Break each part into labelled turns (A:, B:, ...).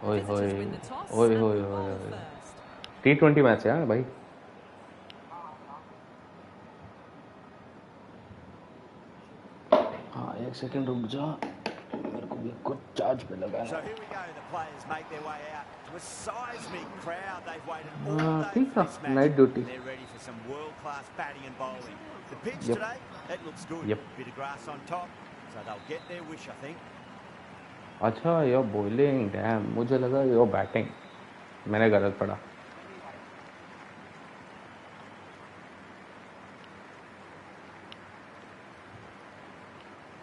A: ओए होए
B: Visitors win the toss
A: ओए
B: and
A: होए
B: bowl
A: होए
B: first.
A: T20 मैच है भाई. हाँ एक सेकंड रुक जा, मेरे को भी कुछ चार्ज पे लगाना है.
C: So here we go. The players make their way out to a seismic crowd. They've waited all day
A: ठीक
C: for
A: था,
C: this match.
A: Night duty.
C: And they're ready for some world-class batting and bowling. The pitch
A: Yep.
C: today, it looks good.
A: Yep.
C: Bit of grass on top, so they'll get their wish, I think.
A: अच्छा यो bowling, dam, मुझे लगा यो batting, मैंने गलत पढ़ा.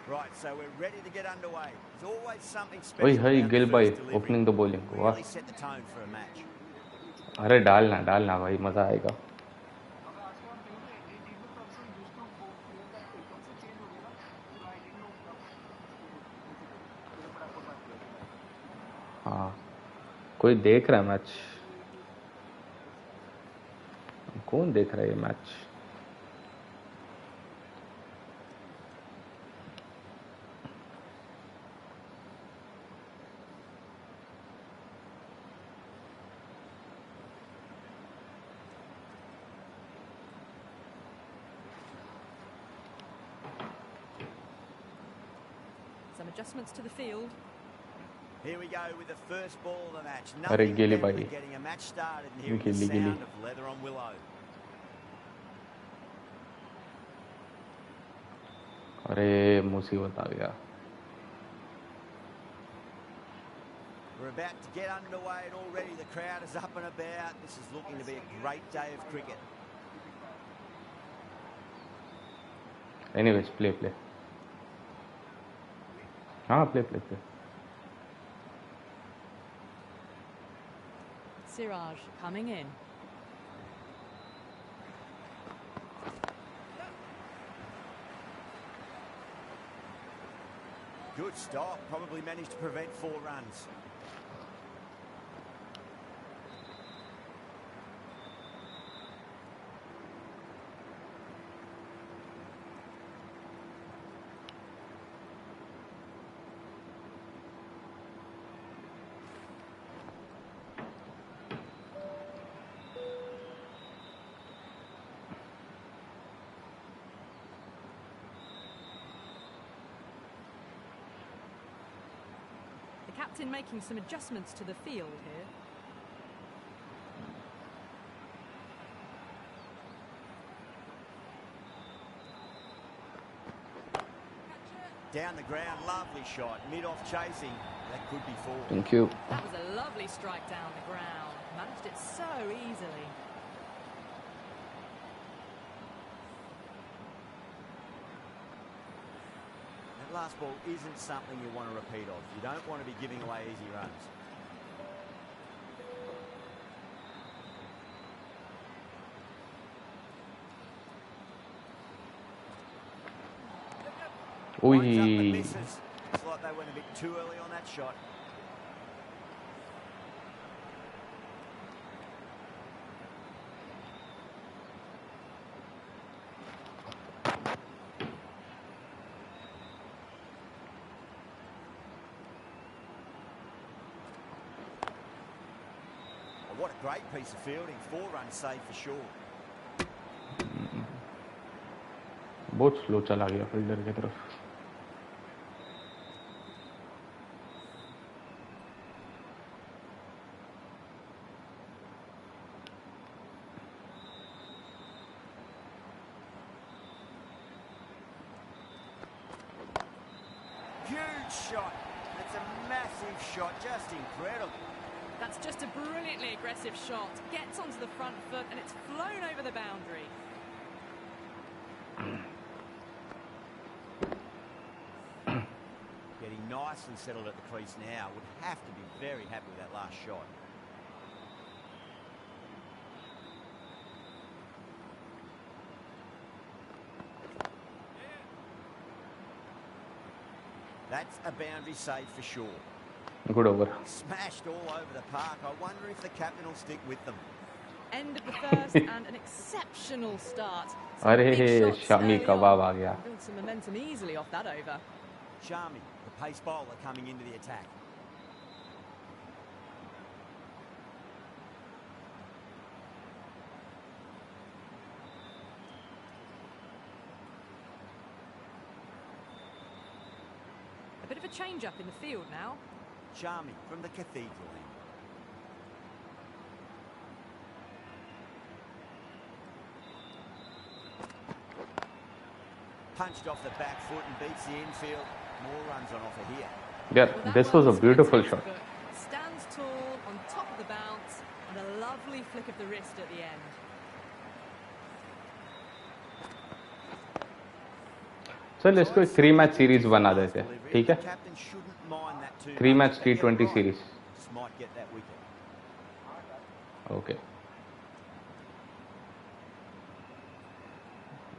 C: Right, so we're ready to get underway. There's always something
A: ओए
C: special
A: hi
C: about
A: Gill
C: the
A: भाई
C: first delivery.
A: Opening the bowling. वाह,
C: Really set the tone for a match.
A: अरे डालना भाई, मजा आएगा. हाँ, कोई देख रहा है मैच? कौन देख रहा है ये match?
B: Some adjustments to the field.
C: Here we go with the first ball of the match.
A: अरे
C: Nothing
A: गिली
C: better
A: भाई,
C: than getting a match started and hearing the
A: गिली
C: sound of leather on willow.
A: अरे मुसीबत आ गया.
C: We're about to get underway and already the crowd is up and about. This is looking to be a great day of cricket.
A: Anyways, play. हाँ, play.
B: Siraj coming in.
C: Good stop. Probably managed to prevent 4 runs.
B: The captain making some adjustments to the field here.
C: Down the ground, lovely shot. Mid-off chasing. That could be 4.
A: Thank you.
B: That was a lovely strike down the ground. Managed it so easily.
C: That last ball isn't something you want to repeat of. You don't want to be giving away easy runs. Lines up and misses. Looks like they went a bit too early on that shot. Oh, what a great piece of fielding. 4 runs saved for sure.
A: बहुत slow चला गया fielder की तरफ.
C: Huge shot. It's a massive shot. Just incredible.
B: That's just a brilliantly aggressive shot. Gets onto the front foot and it's flown over the boundary.
C: Getting nice and settled at the crease now. Would have to be very happy with that last shot. That's a boundary save for sure.
A: Good over.
C: Smashed all over the park. I wonder if the captain will stick with them.
B: End of the first and an exceptional start.
A: अरे शामी कबाब आ गया.
B: Build some momentum easily off that over.
C: Shami, the pace bowler coming into the attack.
B: of a change-up in the field now.
C: Charming from the cathedral end. Punched off the back foot and beats the infield. More runs on offer here.
A: Yeah, this was a beautiful shot.
B: Stands tall on top of the bounce and a lovely flick of the wrist at the end.
A: चल इसको एक 3 match series बना देते हैं, ठीक है? 3 match T20 series. Okay.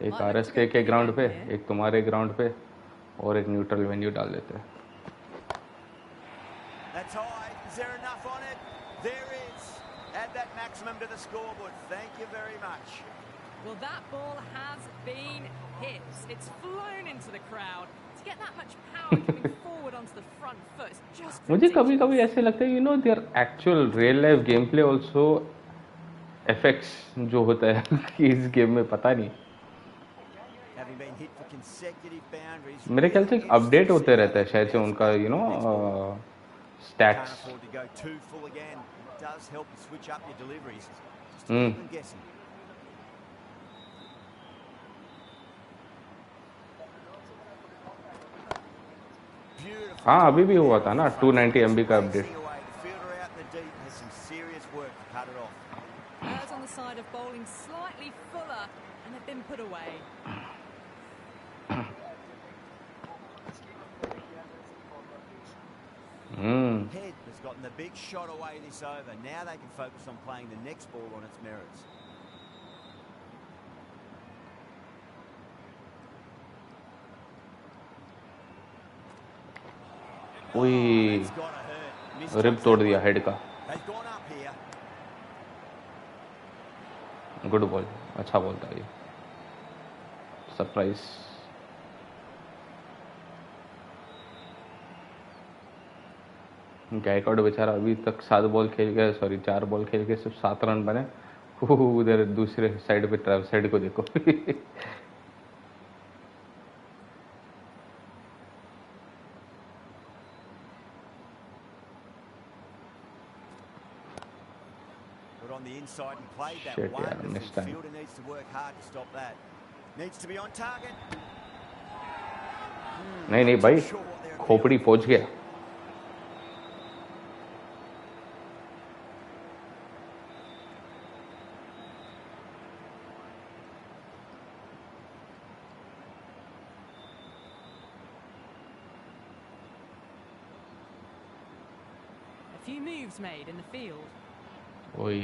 A: एक RSK के ग्राउंड पे, एक तुम्हारे ग्राउंड पे और एक न्यूट्रल वेन्यू डाल देते हैं.
C: That's high. Is there enough on it? There is. Add that maximum to the scoreboard. Thank you very much.
B: Well, that ball has been hit. It's flown into the crowd. To get that much power coming forward onto the front foot, it's just
A: मुझे कभी-कभी ऐसे लगता है, their actual real life gameplay also affects जो होता है कि इस गेम में पता नहीं. मेरे ख्याल से अपडेट होते रहता है शायद से उनका stats. हाँ अभी भी हुआ था ना 290 MB का update.
B: On the side of bowling slightly fuller and they've been put away.
C: Head has gotten the big shot away this over. Now they can focus on playing the next ball on its merits.
A: Rib तोड़ दिया head का. Good ball, अच्छा ball था ये. Surprise. Gaikwad बेचारा अभी तक 4 ball खेल के सिर्फ 7 रन बने. उधर दूसरे साइड पे ट्रैव साइड को देखो.
C: On the inside and played that
A: Shit,
C: wonderful.
A: missed time.
C: Fielder needs to work hard to stop that. Needs to be on target.
A: नहीं भाई, खोपड़ी पहुंच गया.
B: A few moves made in the field.
A: ओए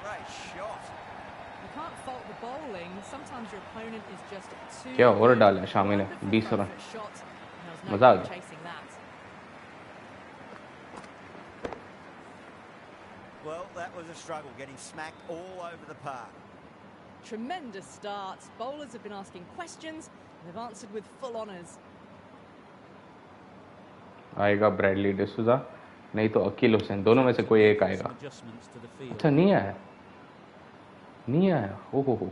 C: Great shot.
B: You can't fault the bowling. Sometimes your opponent is just too.
A: क्या over डाला शामी ने 20 run. मजा आ गया.
C: Well, that was a struggle, getting smacked all over the park.
B: Tremendous start. Bowlers have been asking questions. They've answered with full honours.
A: आएगा Bradley D'Souza, नहीं तो अकील हुसैन. दोनों में से कोई एक आएगा. अच्छा नहीं आया. हो.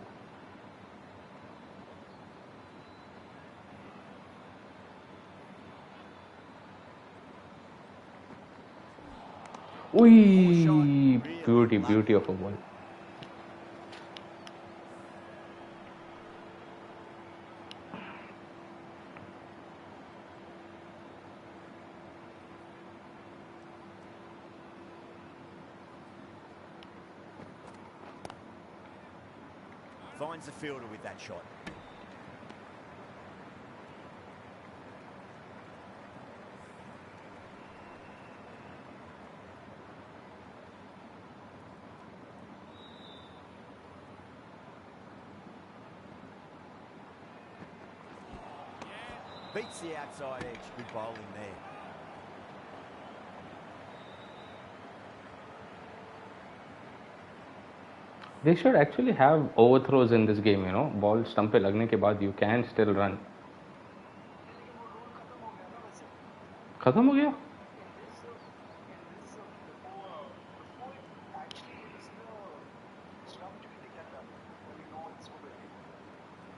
A: Beauty of a ball.
C: Finds the fielder with that shot. Beats the outside edge. Good bowling there.
A: They should actually have overthrows in this game, Ball stump पे लगने के बाद you can still run. खत्म हो गया?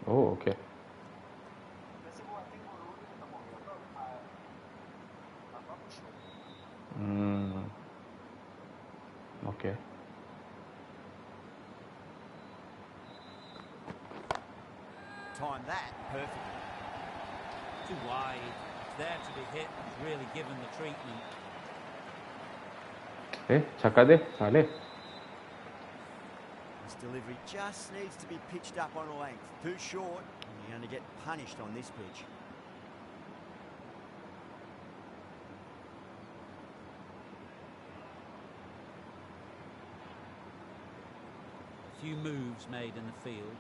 A: Oh okay. Okay.
C: Time that perfectly.
D: Too wide. It's there to be hit. He's really given the treatment.
A: छक्का दे साले.
C: This delivery just needs to be pitched up on a length. Too short, and you're going to get punished on this pitch.
D: A few moves made in the field.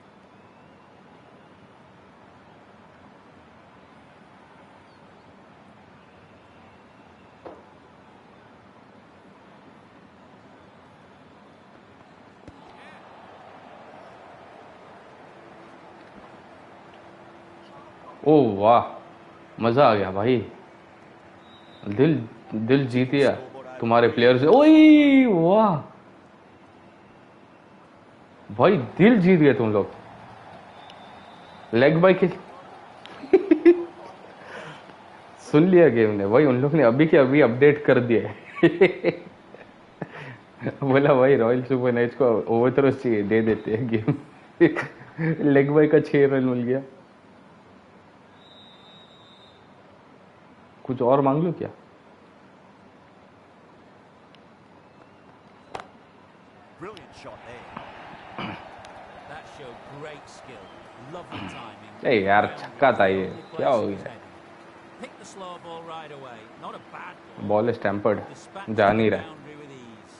A: ओह वाह, मजा आ गया भाई. दिल दिल जीत गया तुम्हारे प्लेयर से. ओए वाह भाई, दिल जीत गए तुम लोग. Leg bye kick. सुन लिया गेम ने भाई, उन लोग ने अभी के अभी अपडेट कर दिया. बोला भाई रॉयल सुपर नाइट्स को ओवरथ्रो चाहिए, दे देते हैं गेम. लेग बाय का 6 रन मिल गया. कुछ और मांग लो क्या?
C: Brilliant shot there.
D: That showed great skill. Lovely timing.
A: ए यार छक्का था ये, क्या हो गया?
D: Pick the slow ball right away. Not a bad ball.
A: Ball is tempered,
D: Dispatched
A: जा
D: the
A: नहीं रहा.
D: boundary with ease.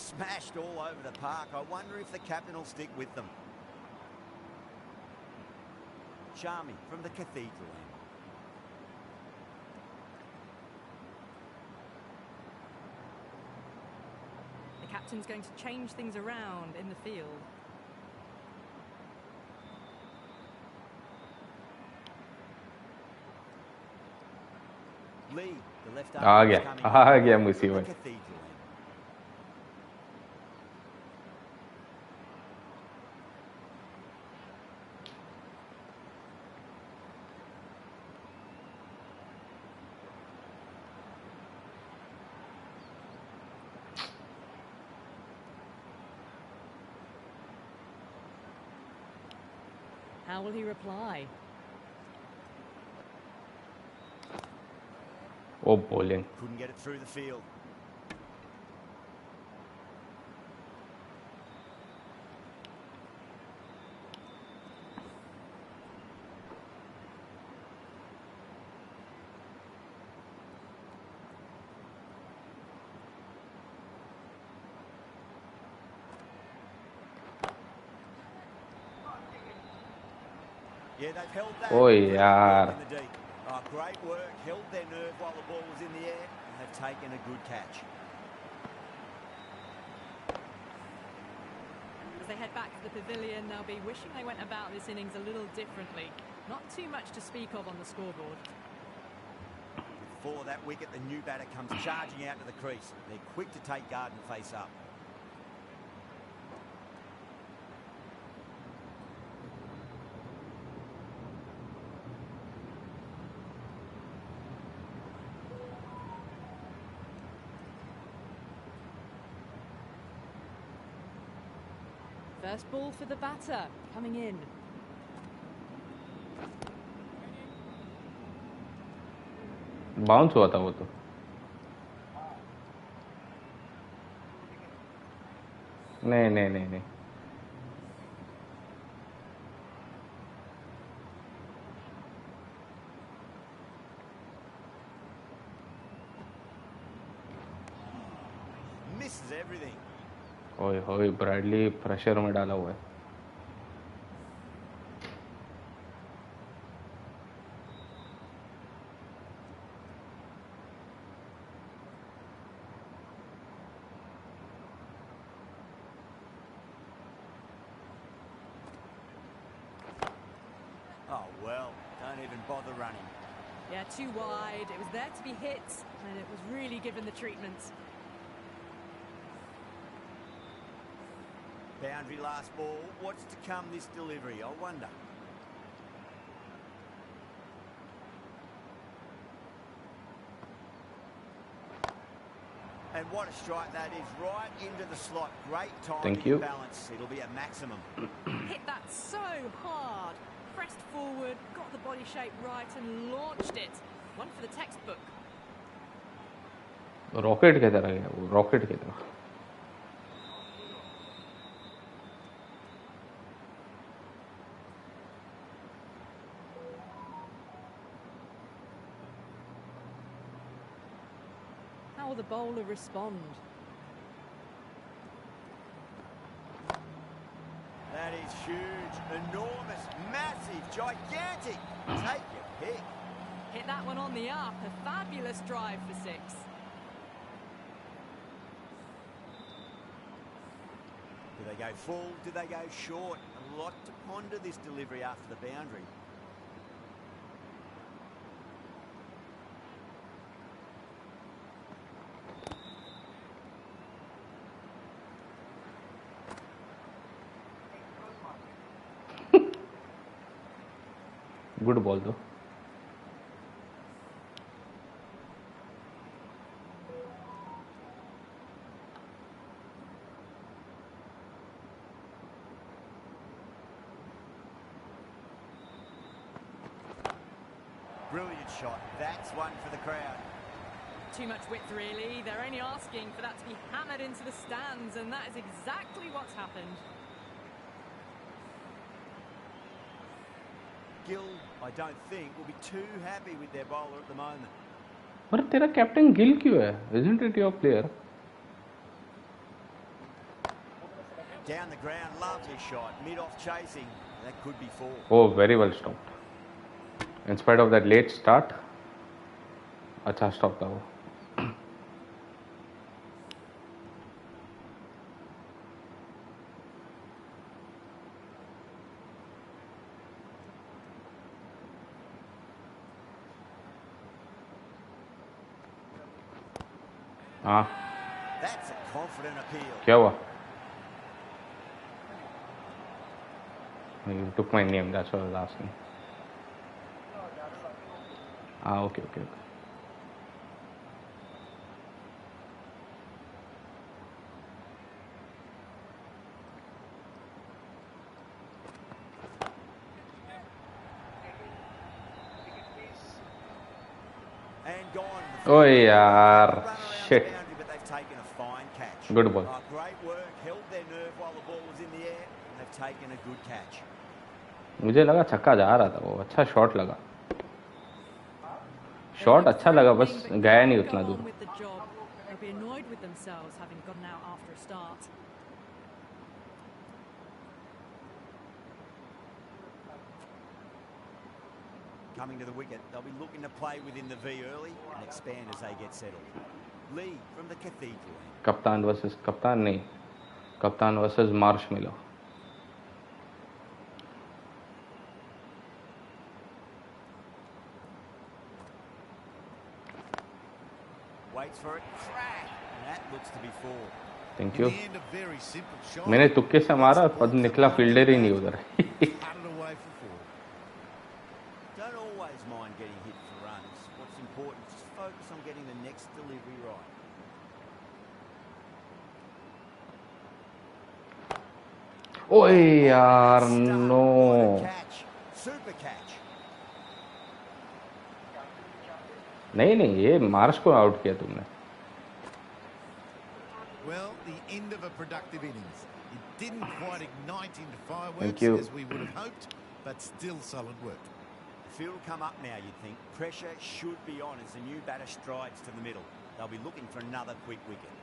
C: Smashed all over the park. I wonder if the captain will stick with them. Charming from the cathedral end.
B: The captain's going to change things around in the field.
C: Lee, the left
A: uh
C: arm is
A: गया,
C: coming
A: आ गया
C: from the
A: मुसीबत.
C: cathedral end.
B: How will he reply?
A: Oh bowling.
C: Couldn't get it through the field. Yeah, they've held that.
A: Oi,
C: pretty well
A: yaar.
C: in the deep. Oh, great work. Held their nerve while the ball was in the air, and they've taken a good catch.
B: As they head back to the pavilion, they'll be wishing they went about this innings a little differently. Not too much to speak of on the scoreboard.
C: Before that wicket, the new batter comes charging out to the crease. They're quick to take guard and face up.
B: First ball for the batter, coming in.
A: Bounce हुआ था वो तो. नहीं नहीं नहीं नहीं.
C: Misses everything.
A: ओए होए, ब्रैडली प्रेशर में डाला हुआ है.
C: Oh, well, don't don't even bother running.
B: Yeah, too wide. It was there to be hit, and it was really given the treatment.
C: Boundary last ball. What's to come this delivery, I wonder. And what a strike that is, right into the slot. Great timing and balance. It'll be a maximum.
B: Hit that so hard. Pressed forward, got the body shape right and launched it. One for the textbook.
A: Rocket की तरह है वो, rocket की तरह.
B: How will the bowler respond?
C: That is huge, enormous, massive, gigantic. Take your pick.
B: Hit that one on the up. A fabulous drive for 6.
C: Do they go full? Do they go short? A lot to ponder this delivery after the boundary.
A: Good ball though.
C: Brilliant shot. That's one for the crowd.
B: Too much width, really. They're only asking for that to be hammered into the stands, and that is exactly what's happened.
C: Gill, I don't think, will be too happy with their bowler at the moment.
A: पर तेरा captain Gill क्यों है? Isn't it your player?
C: Down the ground, lovely shot. Mid-off chasing. That could be 4.
A: Oh, very well stopped. In spite of that late start, अच्छा stop था वो. हाँ.
C: That's a confident appeal.
A: क्या हुआ? You took my name. That's what I was asking. Ah, okay.
C: And gone.
A: Oh यार, shit.
C: But they've taken a fine catch.
A: Good ball.
C: Great work. Held their nerve while the ball was in the air. And they've taken a good catch.
A: मुझे लगा छक्का जा रहा था वो. अच्छा shot लगा. शॉट अच्छा लगा, बस गया नहीं उतना दूर.
B: They'll be annoyed with themselves having gotten out after a start.
C: Coming to the wicket, they'll be looking to play within the V early and expand as they get settled. Lee from the Cathedral.
A: कप्तान versus कप्तान नहीं, कप्तान versus marshmallow.
C: Waits for it. Crack. And that looks to be 4.
A: Thank you. मैंने तुक्के से मारा, पद निकला फील्डर ही नहीं उधर.
C: Don't always mind getting hit for runs. What's important is just focus on getting the next delivery right.
A: ओए यार, no.
C: Catch. Super catch.
A: नहीं, ये मार्श को आउट किया तुमने.
E: Well, the end of a productive innings. It didn't quite ignite into
A: Thank
E: fireworks
A: you.
E: as we would have hoped, but still solid work.
C: The field will come up now, you'd think. Pressure should be on as the new batter strides to the middle. They'll be looking for another quick wicket.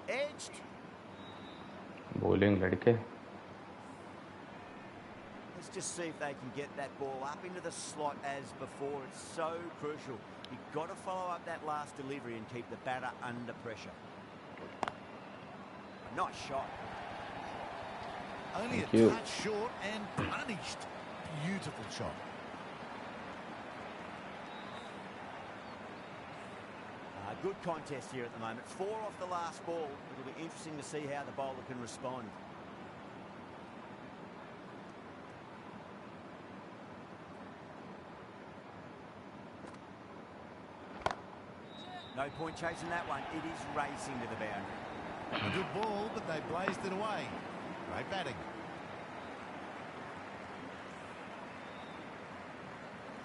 C: Edged.
A: Bowling लड़के.
C: Let's just see if they can get that ball up into the slot as before. It's so crucial. You've got to follow up that last delivery and keep the batter under pressure. Nice shot.
E: Only
A: Thank
E: a
A: you.
E: touch short and punished. Beautiful shot.
C: Good contest here at the moment. 4 off the last ball. It'll be interesting to see how the bowler can respond. No point chasing that one. It is racing to the boundary.
E: A good ball, but they blazed it away. Great batting.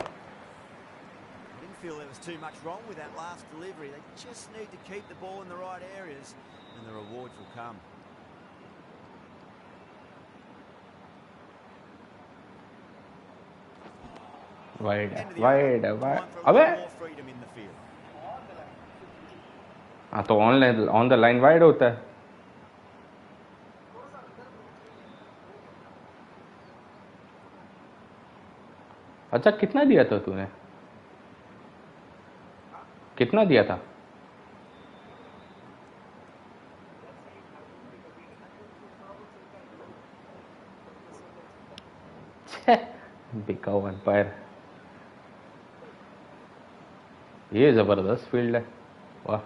C: I didn't feel there was too much wrong with that last delivery. They just need to keep the ball in the right areas and the rewards will come.
A: Wide,
C: End of the
A: wide,
C: over.
A: wide.
C: Time for a
A: अबे
C: little more freedom in the field.
A: हाँ तो on the line wide होता है. अच्छा कितना दिया था तूने? कितना दिया था? बिकाऊ अंपायर. ये जबरदस्त फील्ड है. वाह.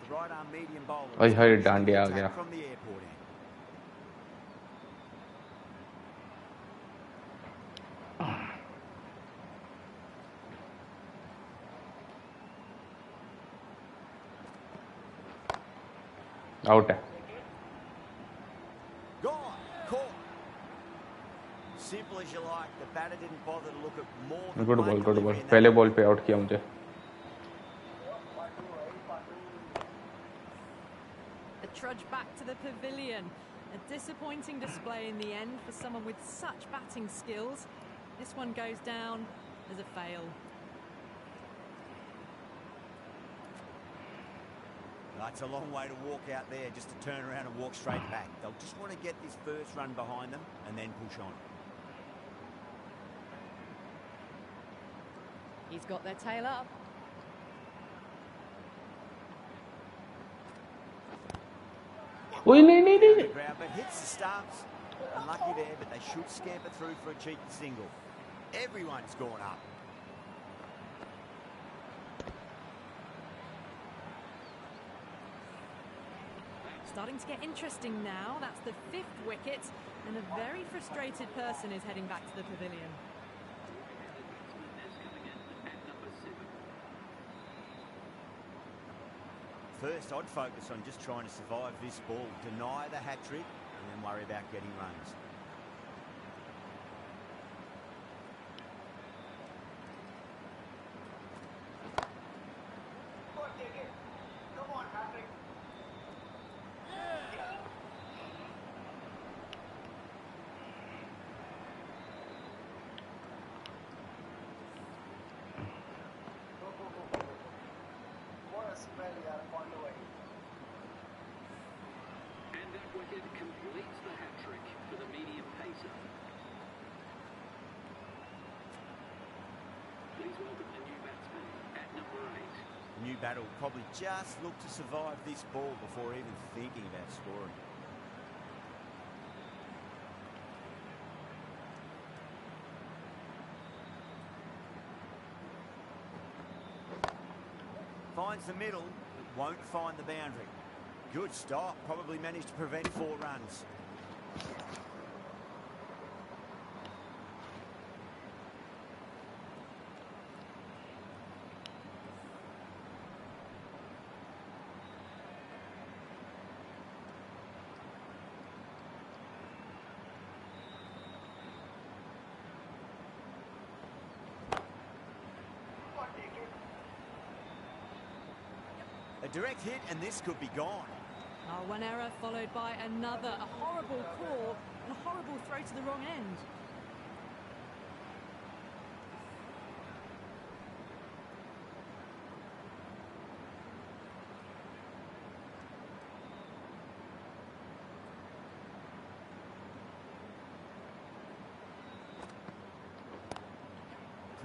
C: The right arm medium bowler.
A: ओए हाय,
C: is
A: डांडिया आ
C: attack
A: गया.
C: from the airport end.
A: Out है.
C: Gone. Caught. Simple as you like. The batter didn't bother to look at more than
A: good
C: one
A: ball, good ball.
C: delivery in that
A: पहले
C: over.
A: Ball पे out किया मुझे.
B: The trudge back to the pavilion. A disappointing display in the end for someone with such batting skills. This one goes down as a fail.
C: That's a long way to walk out there just to turn around and walk straight back. They'll just want to get this first run behind them and then push on.
B: He's got their tail up.
A: ओए नहीं नहीं
C: Down
A: नहीं.
C: the ground, but hits the stumps. Unlucky there, but they should scamper through for a cheeky single. Everyone's gone up.
B: Starting to get interesting now. That's the 5th wicket, and a very frustrated person is heading back to the pavilion.
C: First, I'd focus on just trying to survive this ball, deny the hat-trick, and then worry about getting runs.
F: And that wicket completes the hat-trick for the medium pacer. Please welcome the new batsman at number 8.
C: The new batter will probably just look to survive this ball before even thinking about scoring. Finds the middle, but won't find the boundary. Good stop, probably managed to prevent 4 runs. A direct hit and this could be gone.
B: Oh, one error followed by another. A horrible call and a horrible throw to the wrong end.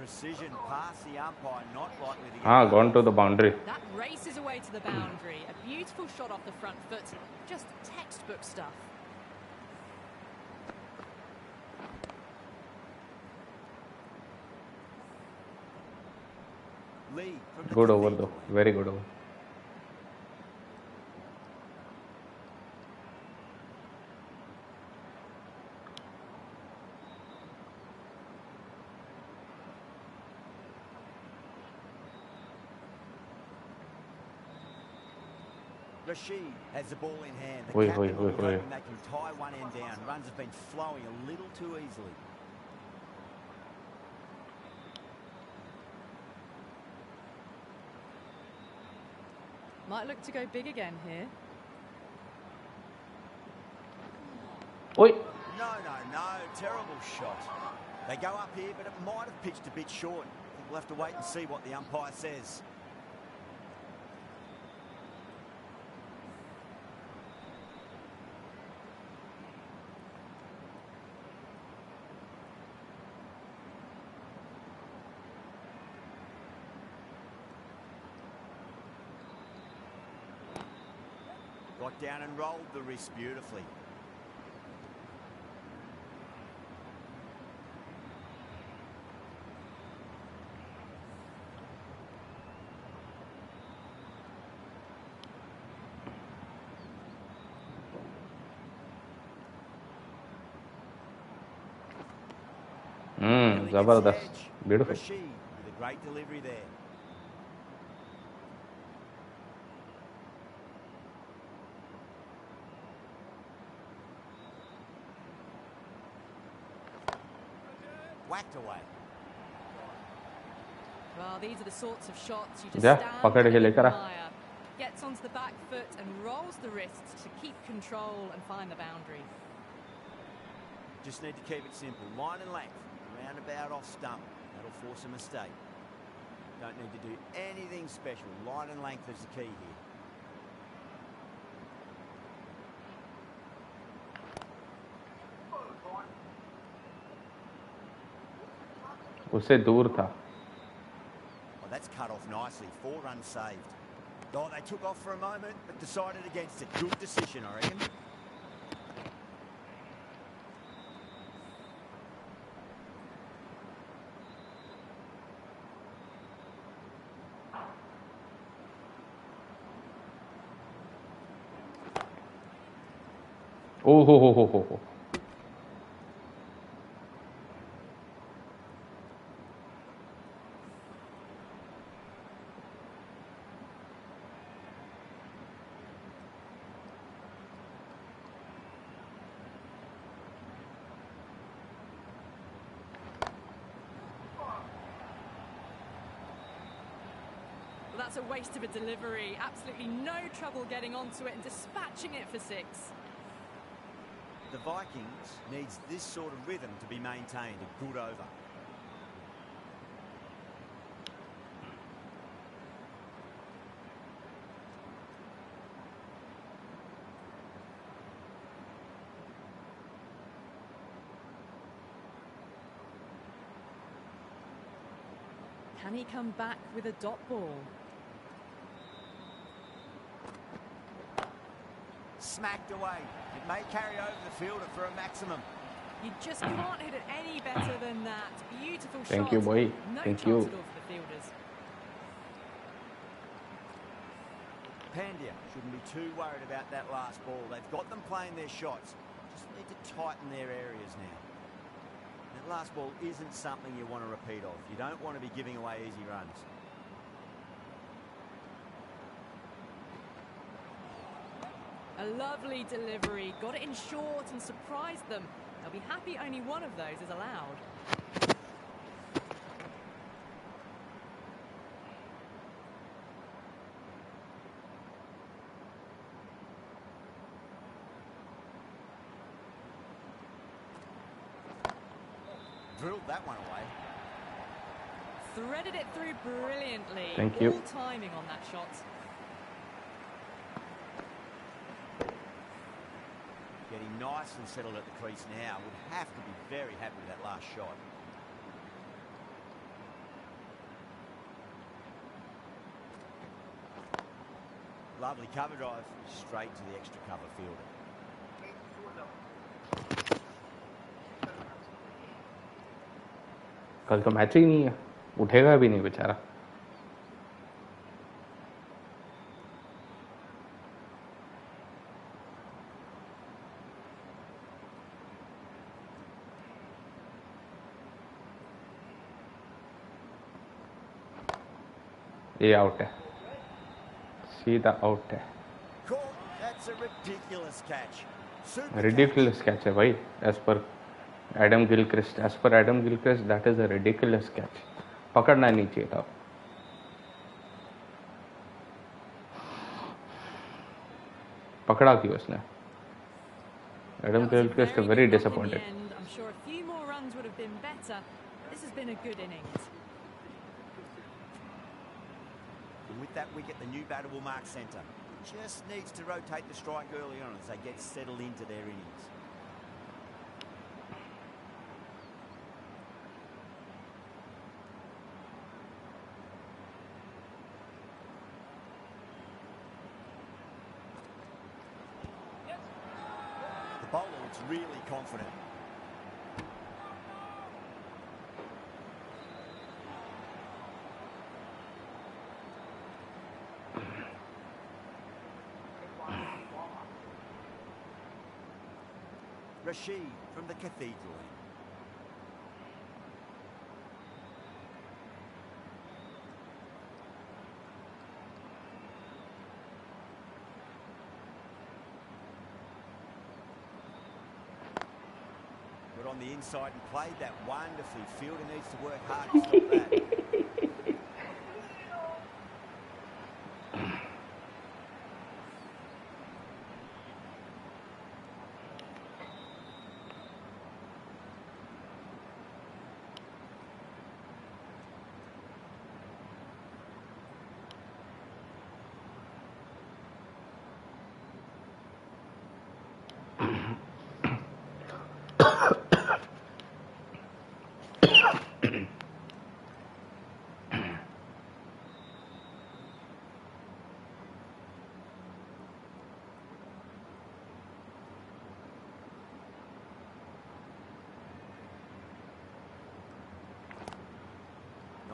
C: precision past the umpire, not likely to get
A: Gone to the boundary.
B: That races away to the boundary. A beautiful shot off the front foot. Just textbook stuff.
C: Lee from the
A: Good over
C: cathedral.
A: though. Very good over.
C: Rashid has the ball in hand. The
A: Oi,
C: captain
A: oi,
C: will
A: oi,
C: be
A: oi.
C: hoping they can tie one end down. Runs have been flowing a little too easily.
B: Might look to go big again here.
A: Oi!
C: No. Terrible shot. They go up here, but it might have pitched a bit short. I think we'll have to wait and see what the umpire says. Got down and rolled the wrist beautifully. Really gets the
A: Zabardast.
C: edge.
A: Beautiful.
C: Rashid with a great delivery there. Whacked away.
B: Well, these are the sorts of shots you just
A: Yeah,
B: stand
A: pakad
B: and
A: ke lekar aa.
B: admire. Gets onto the back foot and rolls the wrists to keep control and find the boundary.
C: Just need to keep it simple. Line and length. Roundabout off stump. That'll force a mistake. Don't need to do anything special. Line and length is the key here.
A: उससे दूर था.
C: Well, that's cut off nicely. 4 runs saved. Oh, they took off for a moment, but decided against it. Good decision, I reckon.
A: Oh ho.
B: Well, that's a waste of a delivery. Absolutely no trouble getting onto it and dispatching it for 6.
C: The Vikings needs this sort of rhythm to be maintained. A good over.
B: Can he come back with a dot ball?
C: Smacked away. It may carry over the fielder for a maximum.
B: You just can't hit it any better than that. Beautiful shot.
A: Thank you, boy.
B: No
A: Thank
B: chance
A: you.
B: at all for the fielders.
C: Pandya shouldn't be too worried about that last ball. They've got them playing their shots. Just need to tighten their areas now. That last ball isn't something you want to repeat of. You don't want to be giving away easy runs.
B: A lovely delivery. Got it in short and surprised them. They'll be happy only one of those is allowed.
C: Drilled that one away.
B: Threaded it through brilliantly.
A: Thank you.
B: All timing on that shot.
C: Getting nice and settled at the crease now. Would have to be very happy with that last shot. Lovely cover drive, straight to the extra cover fielder.
A: कल तो match ही नहीं है, उठेगा भी नहीं बेचारा। ये out है, सीधा आउट है।
C: That's a ridiculous catch.
A: Ridiculous catch है भाई, एज पर Adam Gilchrist, that is a ridiculous catch. पकड़ना नहीं चाहिए था। पकड़ा क्यों उसने? Adam Gilchrist very disappointed.
B: I'm sure a few more runs would have been better. This has been a good innings.
C: And with that wicket, the new batter will mark centre. Just needs to rotate the strike early on as they get settled into their innings. The bowler looks really confident. Rashid from the Cathedral end. Got on the inside and played that wonderfully. Fielder needs to work hard to stop that.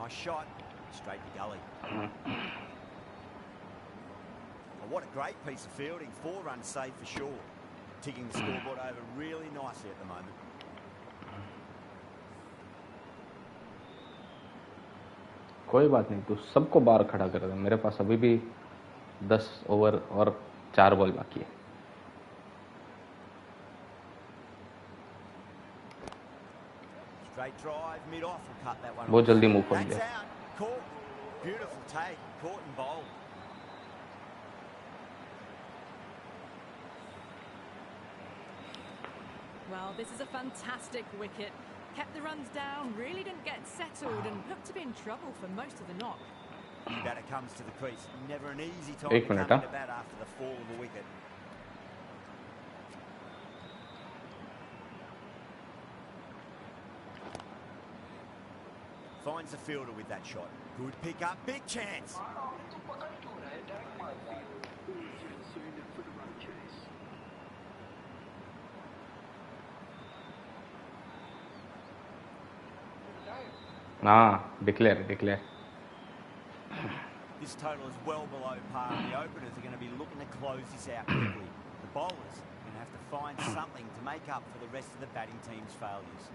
C: Nice shot, straight to gully. Oh, what a great piece of fielding. 4 runs saved for sure. Ticking the scoreboard over really nicely at the moment.
A: कोई बात नहीं, तू सबको बाहर खड़ा कर दे। मेरे पास अभी भी 10 ओवर और 4 बॉल बाकी है।
C: Straight drive, mid-off will cut that one
A: बहुत
C: off.
A: जल्दी मूव कर
C: That's
A: दिया।
C: out, caught. Beautiful take, caught and bowled.
B: Well, this is a fantastic wicket. Kept the runs down, really didn't get settled and looked to be in trouble for most of the knock.
C: New batter comes to the crease. Never an easy time
A: एक
C: to
A: minute,
C: come
A: हाँ।
C: into bat after the fall of a wicket. Finds the fielder with that shot. Good pick up, big chance.
A: हाँ, declare.
C: This total is well below par. The openers are going to be looking to close this out quickly. The bowlers are going to have to find something to make up for the rest of the batting team's failures.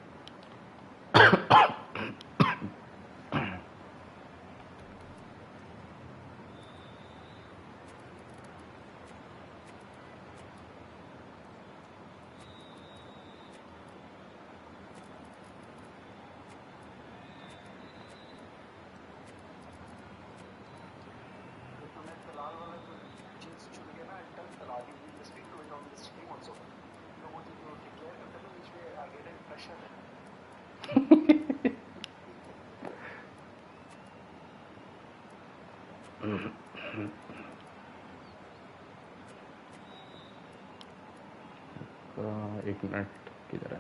C: एक minute, किधर है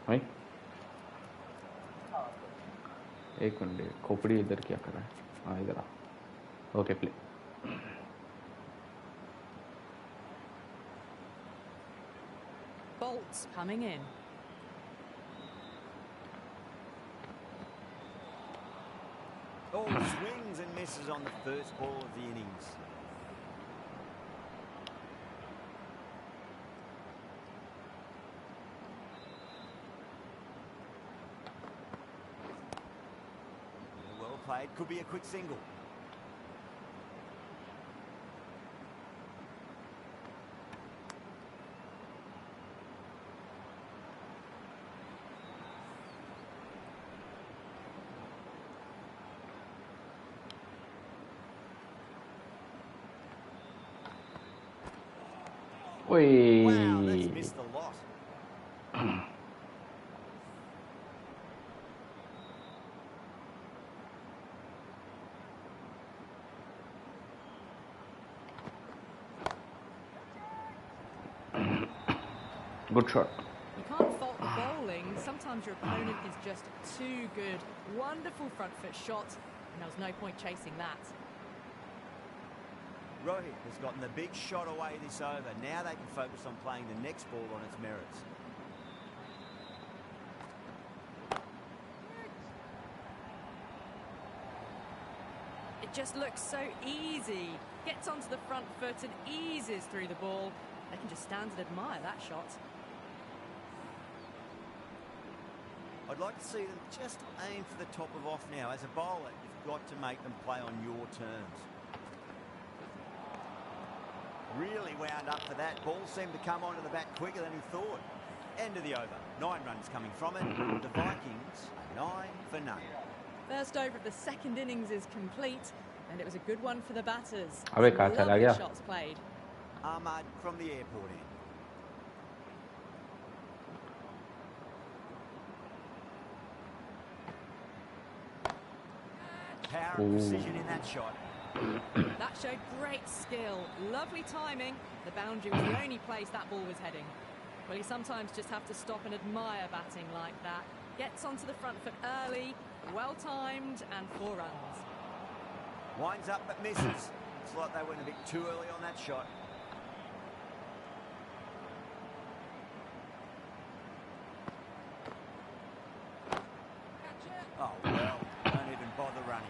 C: भाई? एक minute, खोपड़ी इधर क्या कर रहा है? हाँ, इधर आ। Okay, play.
B: Bolts coming in.
C: Oh, swings and misses on the first ball of the innings. Well played, could be a quick single.
A: Oi.
C: Wow, that's missed a lot.
A: Good shot.
B: You can't fault the bowling. Sometimes your opponent is just too good. Wonderful front foot shot, and there was no point chasing that.
C: Rohit has gotten the big shot away this over. Now they can focus on playing the next ball on its merits.
B: It just looks so easy. Gets onto the front foot and eases through the ball. They can just stand and admire that shot.
C: I'd like to see them just aim for the top of off now. As a bowler, you've got to make them play on your terms. Really wound up for that. Ball seemed to come onto the bat quicker than he thought. End of the over. 9 runs coming from it. The Vikings are 9 for none.
B: First over of the second innings is complete, and it was a good one for the batters.
A: अबे कहाँ चला
B: Lovely
A: गया?
B: shots played.
C: Ahmad from the airport end. Power and precision in that shot.
B: That showed great skill. Lovely timing. The boundary was the only place that ball was heading. Well, you sometimes just have to stop and admire batting like that. Gets onto the front foot early, well timed, and 4 runs.
C: Winds up but misses. Looks like they went a bit too early on that shot. Oh, well, don't even bother running.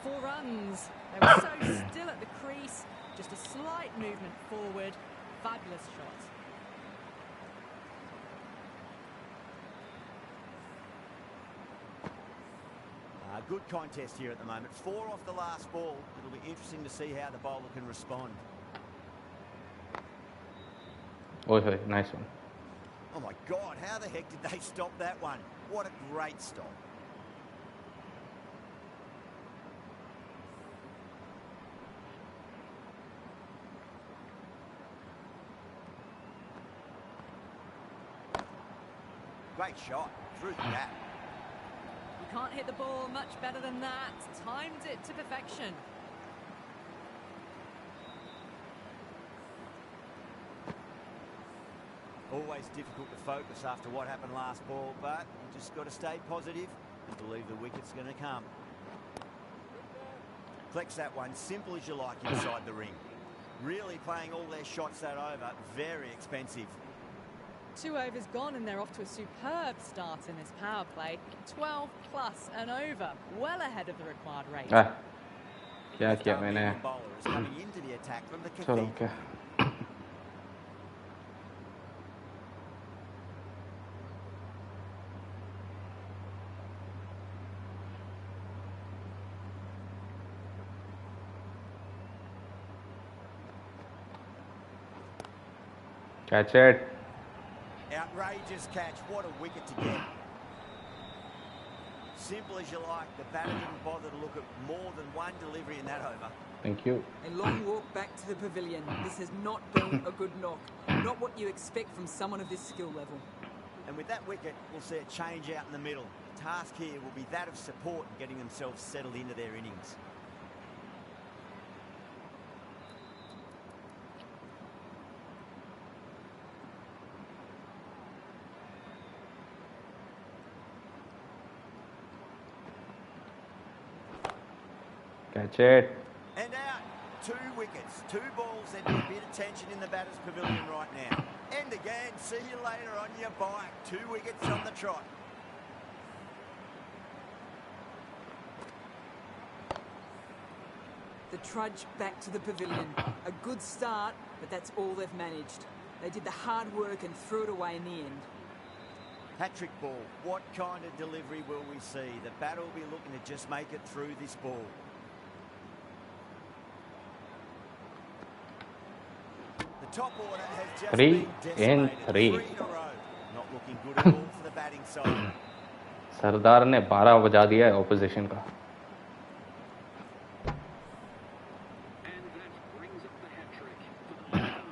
B: 4 runs. They were so still at the crease. Just a slight movement forward. Fabulous shot.
C: Good contest here at the moment. 4 off the last ball. It'll be interesting to see how the bowler can respond.
A: Oh, nice one.
C: Oh my God, how the heck did they stop that one? What a great stop. Great shot through the gap.
B: You can't hit the ball much better than that. Timed it to perfection.
C: Always difficult to focus after what happened last ball, but you just got to stay positive and believe the wicket's going to come. Collects that one, simple as you like inside the ring. Really playing all their shots that over, very expensive.
B: 2 overs gone and they're off to a superb start in this power play. 12 plus and over, well ahead of the required rate.
A: क्या किया मैंने?
C: Bowler is coming into the attack from the
A: चलो
C: cathedral.
A: क्या? Catch it.
C: Outrageous catch. What a wicket to get. Simple as you like. The batter didn't bother to look at more than one delivery in that over.
A: Thank you.
G: A long walk back to the pavilion. This has not been a good knock. Not what you expect from someone of this skill level.
C: And with that wicket, we'll see a change out in the middle. The task here will be that of support and getting themselves settled into their innings.
A: Catch it.
C: And out. 2 wickets, 2 balls. There'd be a bit of tension in the batter's pavilion right now. End again. See you later on your bike. 2 wickets on the trot.
G: The trudge back to the pavilion. A good start, but that's all they've managed. They did the hard work and threw it away in the end.
C: Hat-trick ball. What kind of delivery will we see? The batter will be looking to just make it through this ball. The top order has just
A: 3
C: been
A: and
C: decimated.
A: 3.
C: 3 in a row. Not looking good at all for the batting side.
A: सरदार ने 12 बजा दिया है opposition का.
F: And that brings up the hat trick for the newcomer.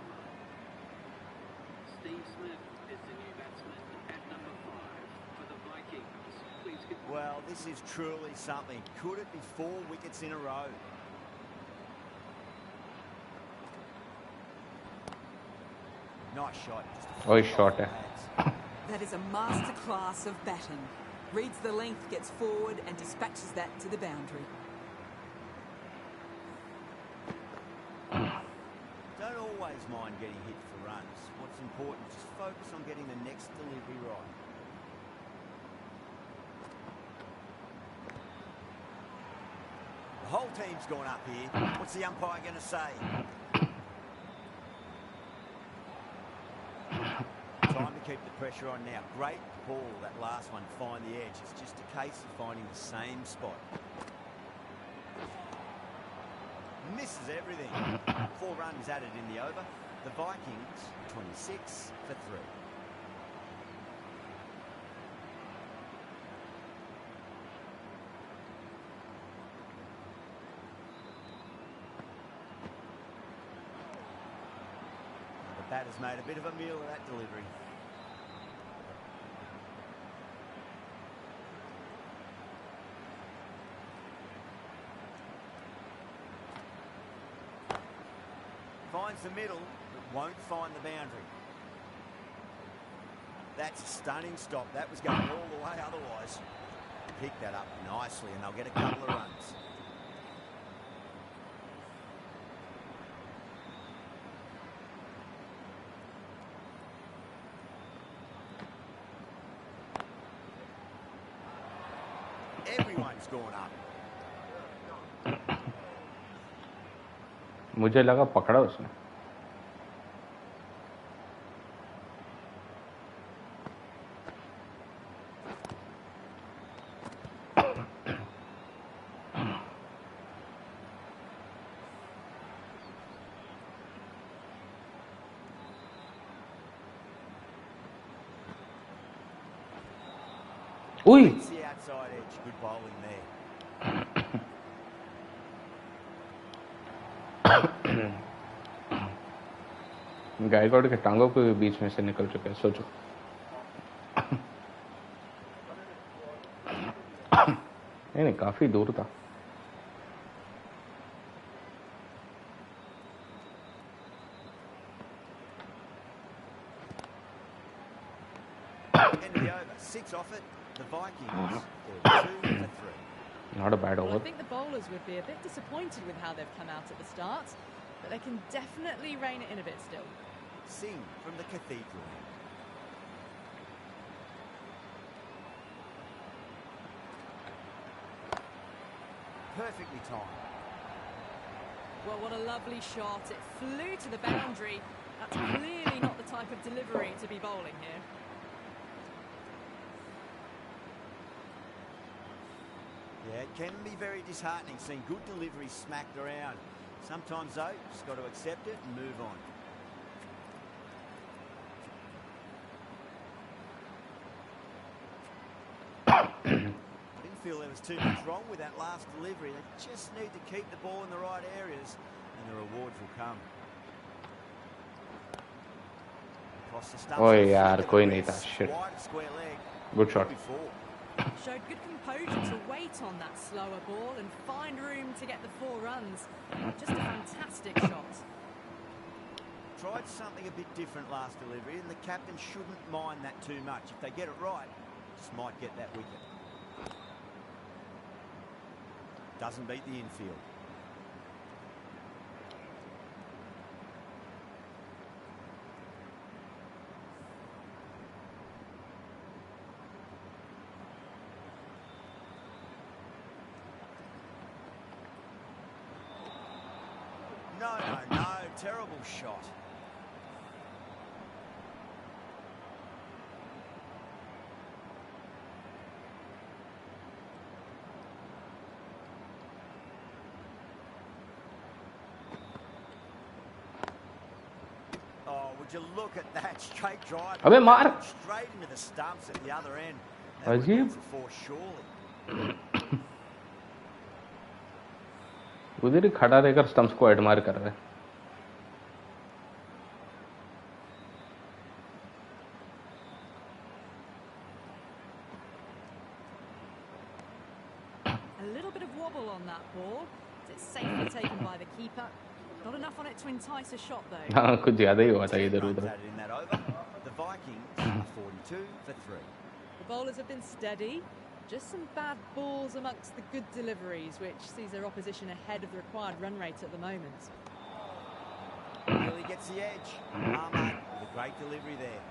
F: Steve Smith is the new batsman at number 5 for the Vikings. Please get
C: Well, this is truly something. Could it be 4 wickets in a row? Nice shot. Just a
A: वही
C: flick
A: shot
C: off the
A: है.
C: pads.
G: That is a masterclass of batting. Reads the length, gets forward and dispatches that to the boundary.
C: Don't always mind getting hit for runs. What's important is just focus on getting the next delivery right. The whole team's gone up here. What's the umpire going to say? Time to keep the pressure on now. Great ball, that last one, find the edge. It's just a case of finding the same spot. Misses everything. 4 runs added in the over. The Vikings, 26 for 3. The batter's made a bit of a meal of that delivery. Finds the middle, but won't find the boundary. That's a stunning stop. That was going all the way otherwise. Pick that up nicely and they'll get a couple of runs. Everyone's gone up.
A: मुझे लगा पकड़ा उसने. Ui!
C: It's the outside edge. Good bowling there.
A: Gaekwad के टांगों के बीच में से निकल चुके हैं. सोचो. नहीं, काफी दूर था.
C: End of the over. 6 off it. The Vikings, 2 for 3.
A: Not a bad
B: Well, I
A: over.
B: think the bowlers would be a bit disappointed with how they've come out at the start, but they can definitely rein it in a bit still.
C: Sing from the cathedral. Perfectly timed.
B: Well, what a lovely shot. It flew to the boundary. That's clearly not the type of delivery to be bowling here.
C: Yeah, it can be very disheartening seeing good delivery smacked around. Sometimes, though, just got to accept it and move on. I didn't feel there was too much wrong with that last delivery. They just need to keep the ball in the right areas and the rewards will come. Across the stumps.
A: ओए यार, कोई नहीं था. Shit.
C: Wide square leg.
A: Good shot.
C: Before.
B: Showed good composure to wait on that slower ball and find room to get the 4 runs. Just a fantastic shot.
C: Tried something a bit different last delivery, and the captain shouldn't mind that too much. If they get it right, just might get that wicket. Doesn't beat the infield. Terrible shot. Oh, would you look at that straight drive?
A: अबे मार
C: Straight into the stumps at the other end. That would
A: अजीब
C: be for four, surely.
A: उधर ही खड़ा रहकर stumps को admire कर रहा है
B: A little bit of wobble on that ball. It's safely taken by the keeper. Not enough on it to entice a shot though.
A: हाँ कुछ ज़्यादा ही हुआ था
C: 10
A: इधर
C: runs
A: उधर
C: added in that over. The Vikings are 42 for 3.
B: The bowlers have been steady. Just some bad balls amongst the good deliveries, which sees their opposition ahead of the required run rate at the moment.
C: Really gets the edge. Ahmad with a great delivery there.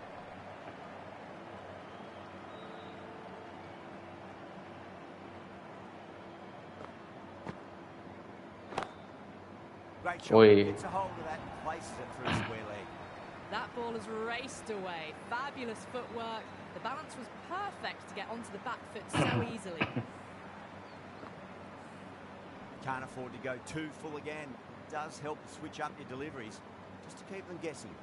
C: Great shot.
A: Oi.
C: Gets a hold of that and places it through square leg.
B: That ball has raced away. Fabulous footwork. The balance was perfect to get onto the back foot so easily.
C: Can't afford to go too full again. It does help to switch up your deliveries just to keep them guessing.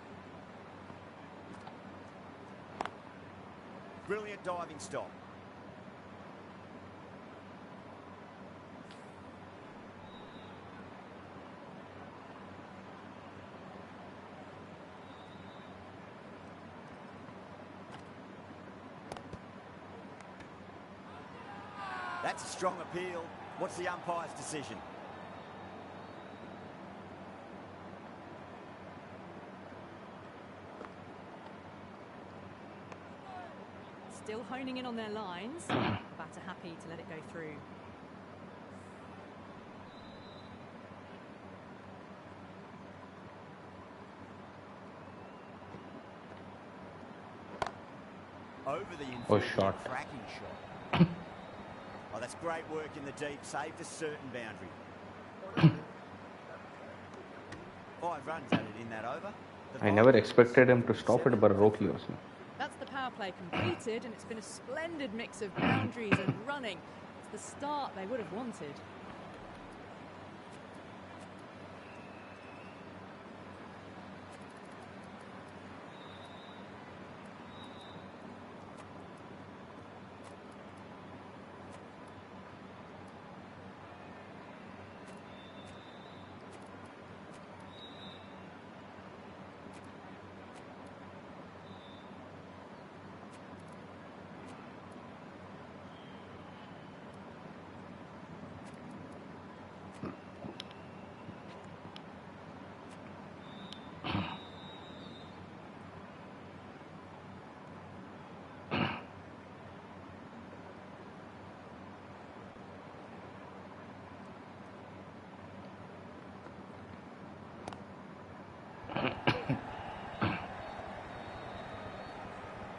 C: Brilliant diving stop. That's a strong appeal. What's the umpire's decision?
B: Still honing in on their lines. Batter happy to let it go through.
C: Over the infield.
A: shot.
C: Cracking shot. Oh, that's great work in the deep. Saved a certain boundary. 5 runs added in that over.
A: I never expected him to stop it but रोक लिया उसने
B: That's the power play completed, and it's been a splendid mix of boundaries and running. It's the start they would have wanted.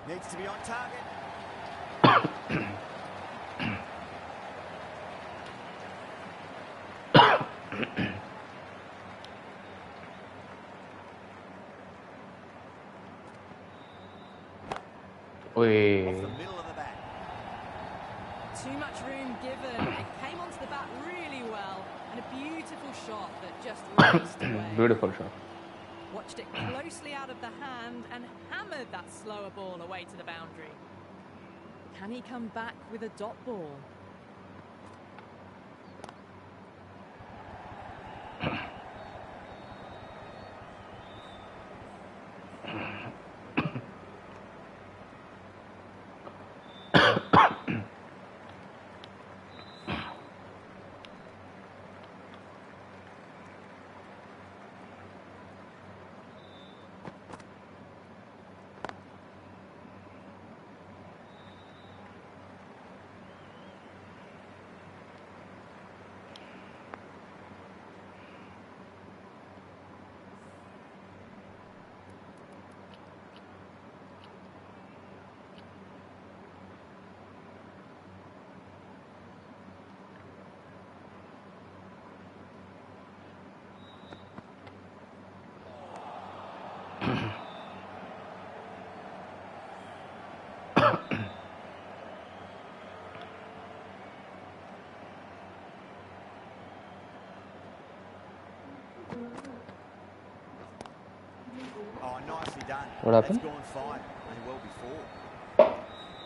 C: Needs to be on target.
A: ओए
C: Off the middle of the bat.
B: Too much room given. It came onto the bat really well, and a beautiful shot that just raced away.
A: beautiful shot
B: Watched it closely out of the hand and hammered that slower ball away to the boundary. Can he come back with a dot ball?
C: done.
A: What happened?
C: That's gone fine. May well be 4.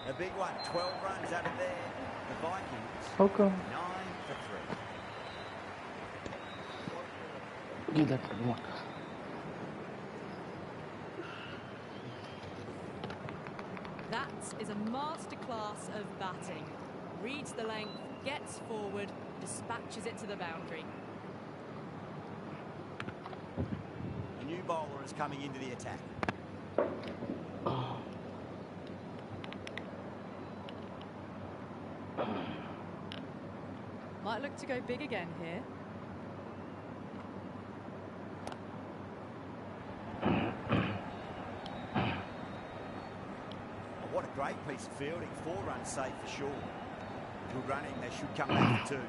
C: A big one. 12 runs out of there. The Vikings.
A: How come?
C: 9 for 3.
A: Give that remote.
B: That is a masterclass of batting. Reads the length, gets forward, dispatches it to the boundary.
C: A new bowler is coming into the attack.
B: Might look to go big again here.
C: What a great piece of fielding. 4 runs safe for sure. Good running. They should come back for 2.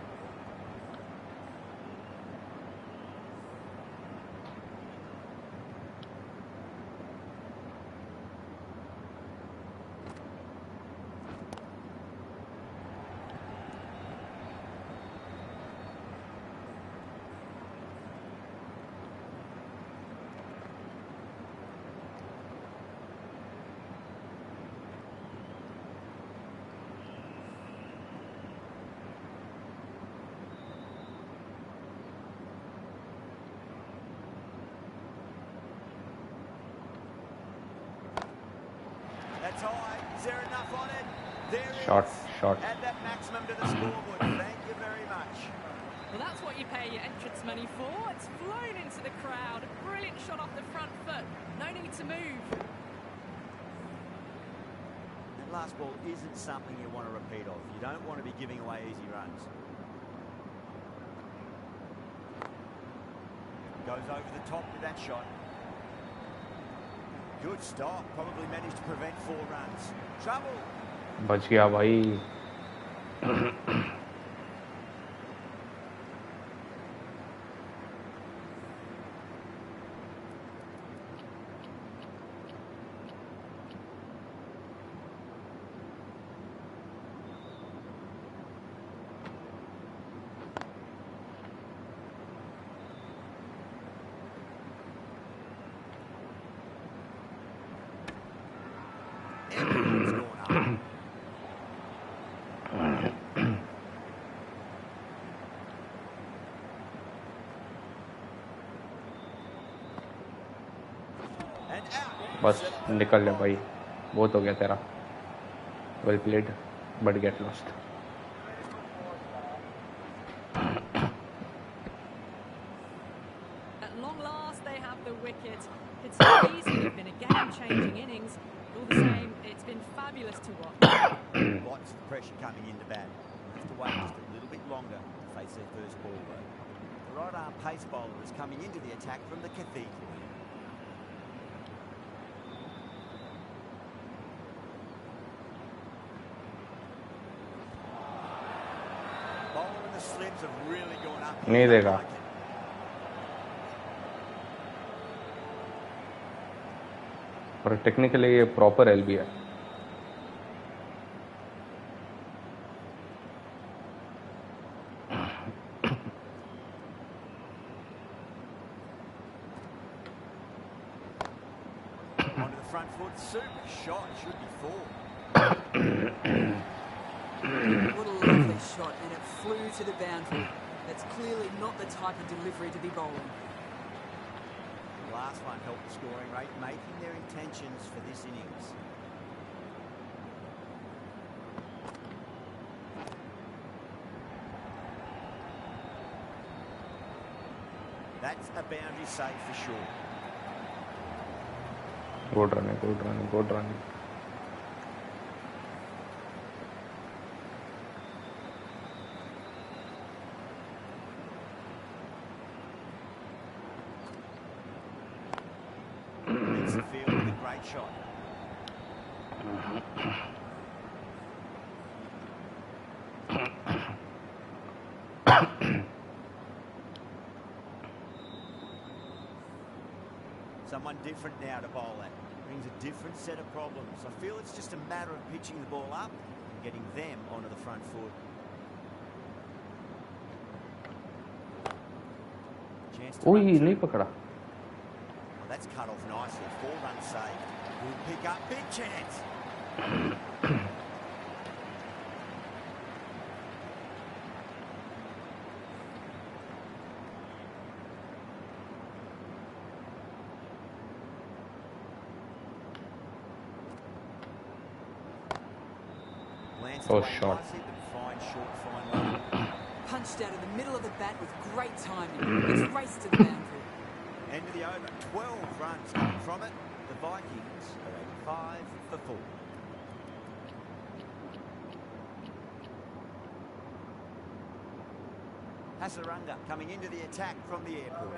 C: That's high. Is there enough on it? There
A: Short,
C: is.
A: short.
C: Add that maximum to the scoreboard. Thank you very much.
B: Well, that's what you pay your entrance money for. It's flown into the crowd. A brilliant shot off the front foot. No need to move.
C: That last ball isn't something you want to repeat of. You don't want to be giving away easy runs. Goes over the top with that shot. Good stop. Probably managed to prevent 4 runs. Trouble.
A: बच गया भाई.
C: Everyone's going up. And out.
A: बस निकल ले भाई. बहुत हो गया तेरा. Well played, but get lost.
B: At long last, they have the wicket. Could so easily have been a game-changing innings. All the same, it's been fabulous to watch.
C: Lots of pressure coming into bat. Have to wait just a little bit longer to face their first ball though. The right arm pace bowler is coming into the attack from the Cathedral. Bowler and the slims have really gone up.
A: नहीं देगा. और technically ये proper LB है.
C: Onto the front foot, super shot, should be 4.
G: What a lovely shot, and it flew to the boundary. That's clearly not the type of delivery to be bowling.
C: The last one helped the scoring rate, making their intentions for this innings. That's a boundary save for sure.
A: Good running, good running, good running.
C: Reads the field with a great shot. Someone different now to bowl at. Brings a different set of problems. I feel it's just a matter of pitching the ball up and getting them onto the front foot. Chance to
A: oh
C: run
A: नहीं
C: through.
A: पकड़ा.
C: Well, that's cut off nicely. 4 runs saved. Good pick up. Big chance.
A: Oh, shot.
C: Fine short, fine line.
G: Punched out of the middle of the bat with great timing. It's raced to the boundary.
C: End of the over. 12 runs coming from it. The Vikings are 85 for 4. Hasaranga coming into the attack from the airport.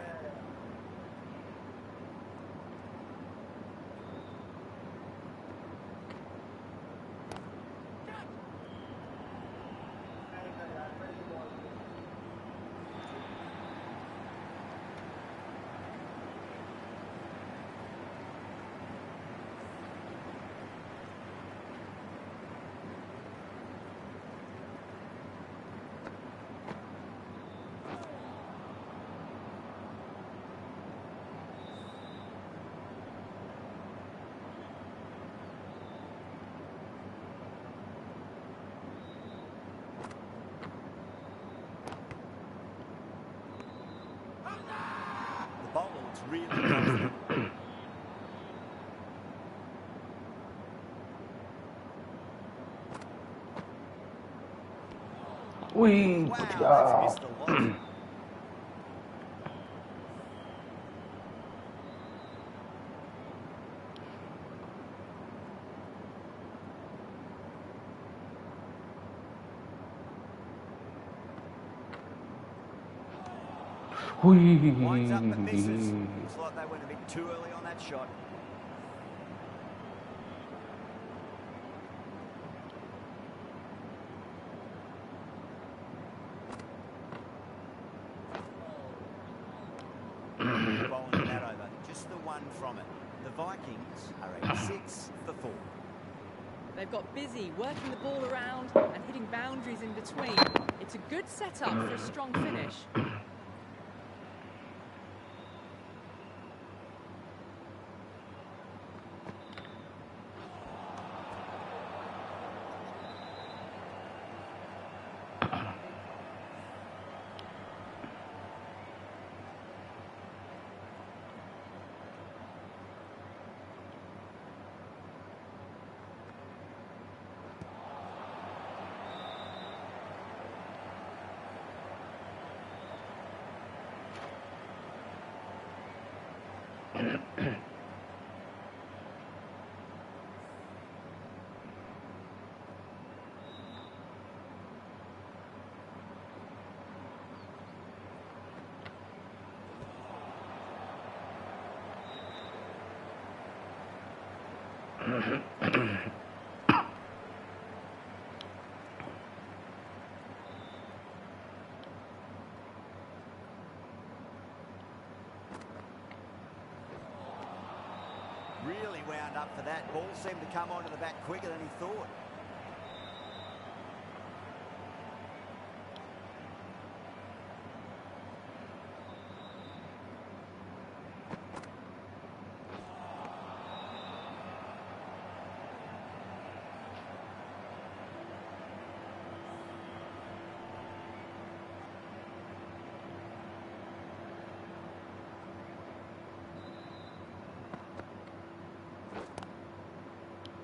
C: The bowler looks really confident.
A: Ui,
C: Wow, that's missed a lot. Winds up and misses. Looks like they went a bit too early on that shot. Bowling that over. Just the one from it. The Vikings are 86 for 4.
B: They've got busy working the ball around and hitting boundaries in between. It's a good setup for a strong finish.
C: Really wound up for that. Ball seemed to come onto the bat quicker than he thought.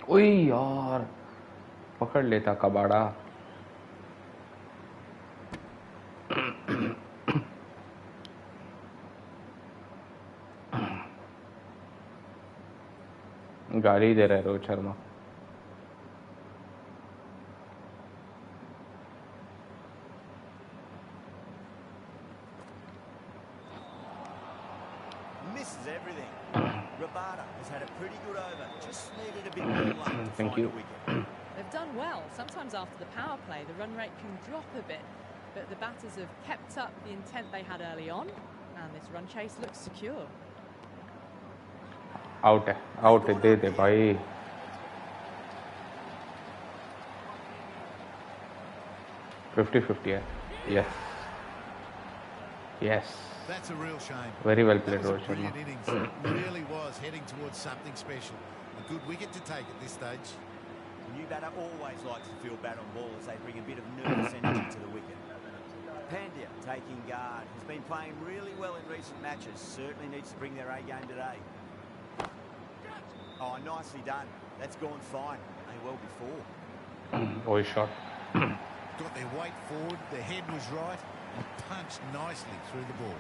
A: ओए यार पकड़ लेता कबाड़ा गाली दे रहा है Rohit Sharma
C: Misses everything. Rabada has had a pretty good over. Just needed a bit more luck to
A: Thank
C: find
A: you.
C: a wicket.
B: They've done well. Sometimes after the power play, the run rate can drop a bit, but the batters have kept up the intent they had early on, and this run chase looks secure.
A: Out है दे दे भाई 50-50 है yes Yes.
E: That's a real shame.
A: Very well
E: That
A: played,
E: was a
A: Rohit Sharma.
E: brilliant innings. It really was heading towards something special. A good wicket to take at this stage.
C: The new batter always likes to feel bat on ball as they bring a bit of nervous energy to the wicket. Pandya taking guard. Has been playing really well in recent matches. Certainly needs to bring their A game today. Oh, nicely done. That's gone fine. May well before.
A: Oh, he's shot.
E: Got their weight forward, their head was right, and punched nicely through the ball.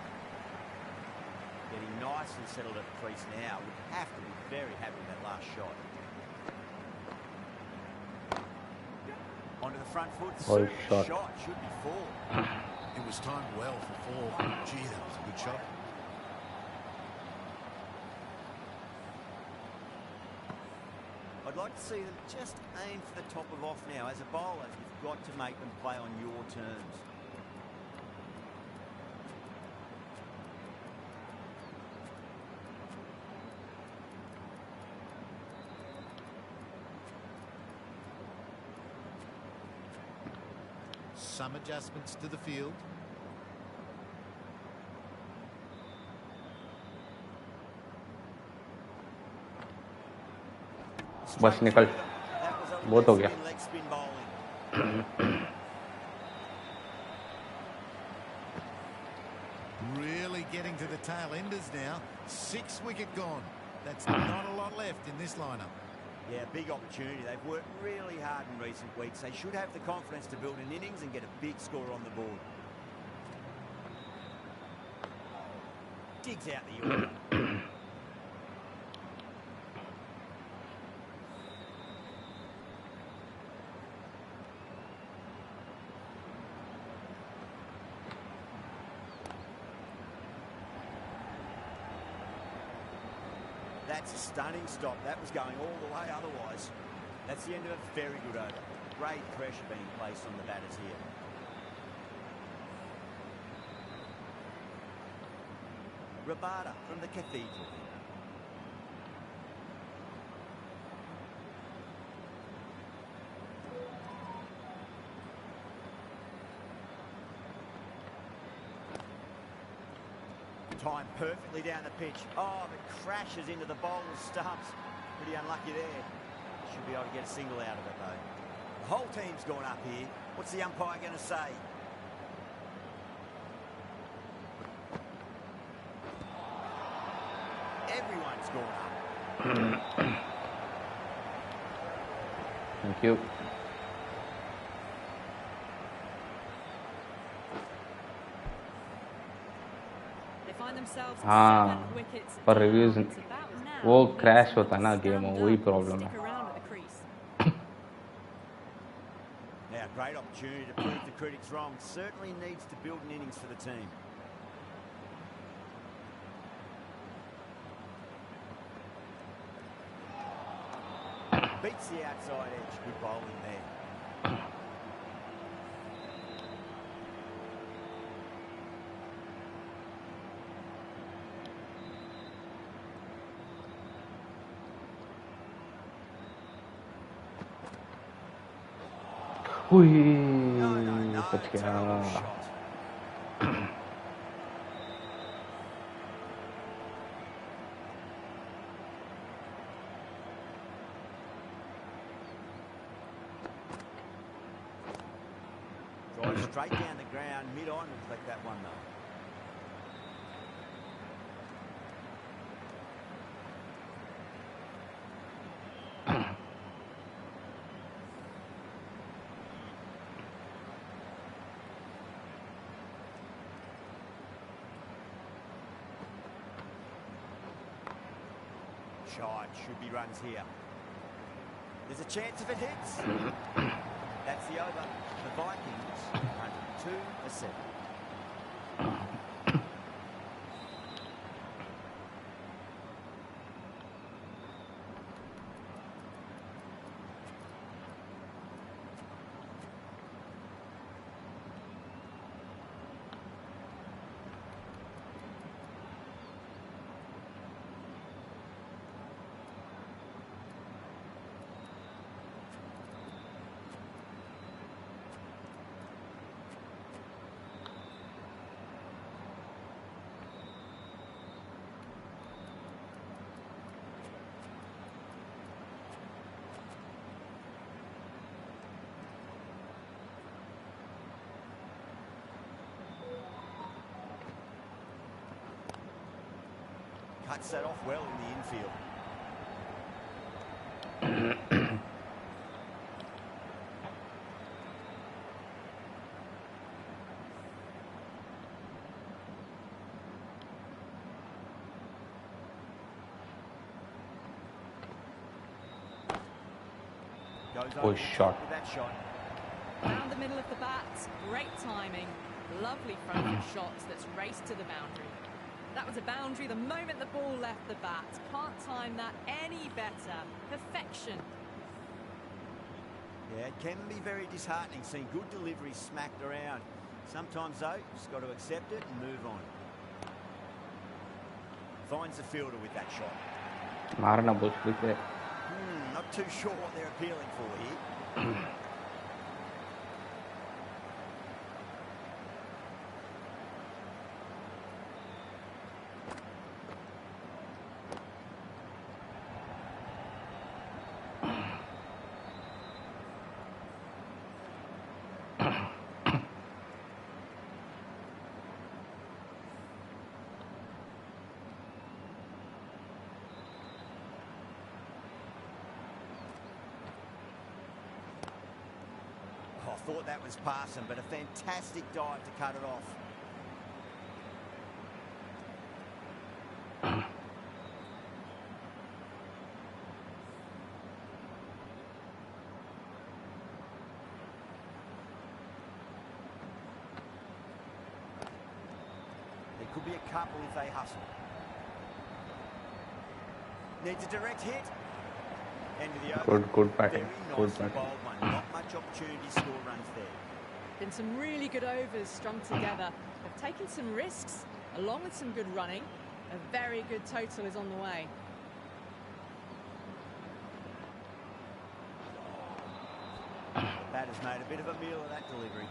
C: Getting nice and settled at the crease now. Would have to be very happy with that last shot. Onto the front foot.
A: Oh,
C: Super
A: shot.
C: shot. Should be four.
E: It was timed well for four. Gee, that was a good shot.
C: I'd like to see them just aim for the top of off now. As a bowler, you've got to make them play on your terms.
E: Some adjustments to the field.
A: बस निकल बहुत हो गया
C: Leg spin bowling.
E: Really getting to the tail enders now. 6 wicket gone. That's not a lot left in this lineup.
C: Yeah, big opportunity. They've worked really hard in recent weeks. They should have the confidence to build an innings and get a big score on the board. Digs out the Yorker. That's a stunning stop. That was going all the way otherwise. That's the end of a very good over. Great pressure being placed on the batters here. Rabada from the Cathedral. Timed perfectly down the pitch. Oh, but crashes into the bowler's stumps. Pretty unlucky there. Should be able to get a single out of it, though. The whole team's gone up here. What's the umpire going to say? Everyone's gone up.
A: Thank you.
B: They find themselves
A: हाँ,
B: 7 wickets
A: पर
B: down.
A: reviews
B: It's about now
A: वो
B: that
A: crash
B: someone
A: होता है ना
B: can
A: game में
B: stand
A: वही
B: up and
A: problem
B: stick
A: है.
B: around at the crease.
C: Now, great opportunity to prove the critics wrong. Certainly needs to build an innings for the team. Beats the outside edge. Good bowling there.
A: हुई
C: No,
A: बच
C: terrible
A: गया.
C: shot. Drive straight down the ground, mid-on, will collect that one though. Shot, should be runs here. There's a chance if it hits. That's the over. The Vikings 102 for 7. cuts that off well in the infield. Goes over
A: Push
C: the
A: shot.
C: top with that shot.
B: Down the middle of the bat, great timing. Lovely front foot shots that's raced to the boundary. That was a boundary the moment the ball left the bat. Can't time that any better. Perfection.
C: Yeah, it can be very disheartening seeing good deliveries smacked around. Sometimes, though, just got to accept it and move on. Finds the fielder with that shot.
A: मारना मुश्किल से.
C: Not too sure what they're appealing for here. I thought that was passing, but a fantastic dive to cut it off. There could be a couple if they hustle. Needs a direct hit. End of the over.
A: Good batting.
C: Very
A: Good
C: nicely
A: batting.
C: bowled one. Not much opportunity to score runs there.
B: Been some really good overs strung together. They've taken some risks, along with some good running. A very good total is on the way.
C: Batter's made a bit of a meal of that delivery.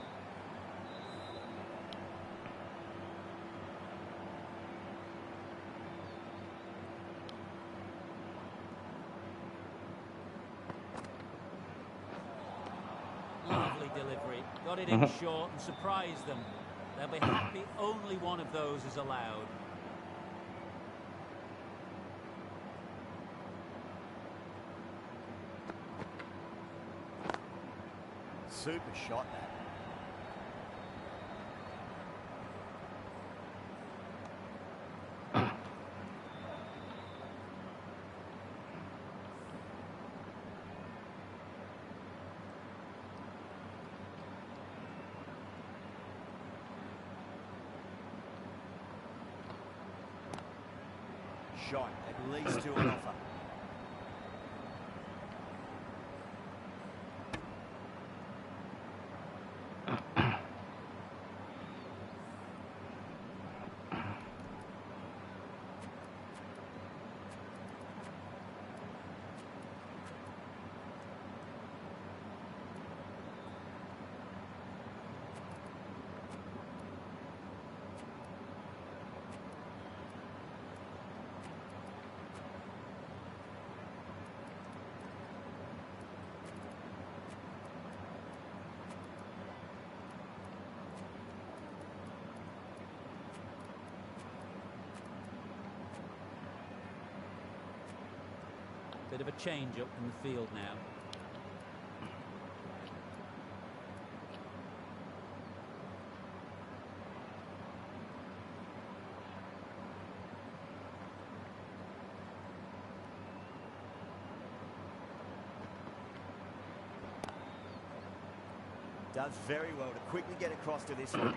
D: Lovely delivery. Got it in short and surprised them. They'll be happy only one of those is allowed.
C: Super shot that. Shot, at least two on offer.
D: Bit of a change up in the field now.
C: Does very well to quickly get across to this one.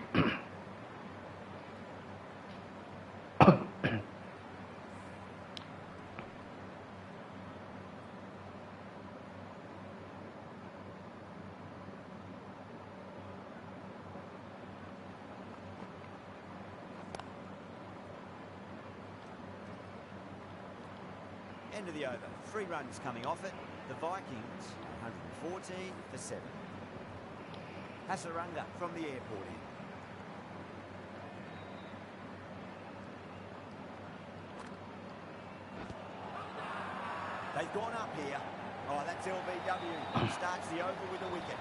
C: End of the over. 3 runs coming off it. The Vikings 114 for 7. Hasaranga from the airport end. They've gone up here. Oh, that's LBW. Starts the over with a wicket.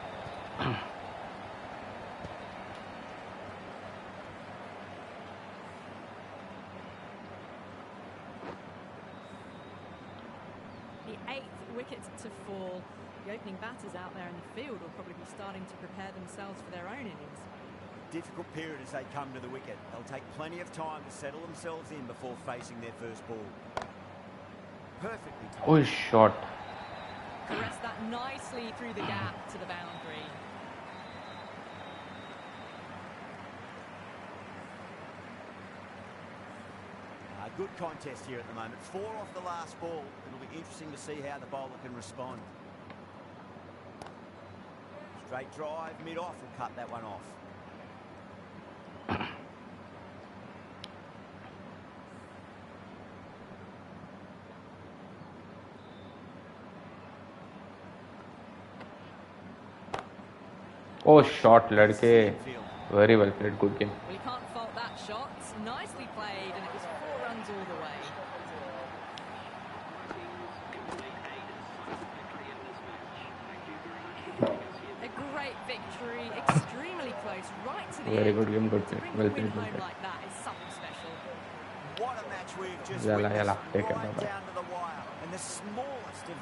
B: wicket to fall. The opening batters out there in the field will probably be starting to prepare themselves for their own innings.
C: Difficult period as they come to the wicket. They'll take plenty of time to settle themselves in before facing their first ball. Perfectly timed.
A: Oh, shot.
B: Caressed that nicely through the gap to the boundary.
C: A good contest here at the moment. 4 off the last ball. It'll be interesting to see how the bowler can respond. Straight drive, mid-off will cut that one off.
A: Oh, shot, ladke. Very well played. Good game.
B: Well, you can't fault that shot. Nicely played, and it was 4 runs all the way. A great victory, extremely close, right to the
A: Very
B: end.
A: good game. Good
B: To
A: play.
B: bring
A: Well
B: the win
A: played. Well
B: home
A: played.
B: like that is something special.
C: What a match we've just
A: Yalla,
C: witnessed.
A: yalla. Take care.
C: Right
A: Bye-bye.
C: down to the wire. And the smallest of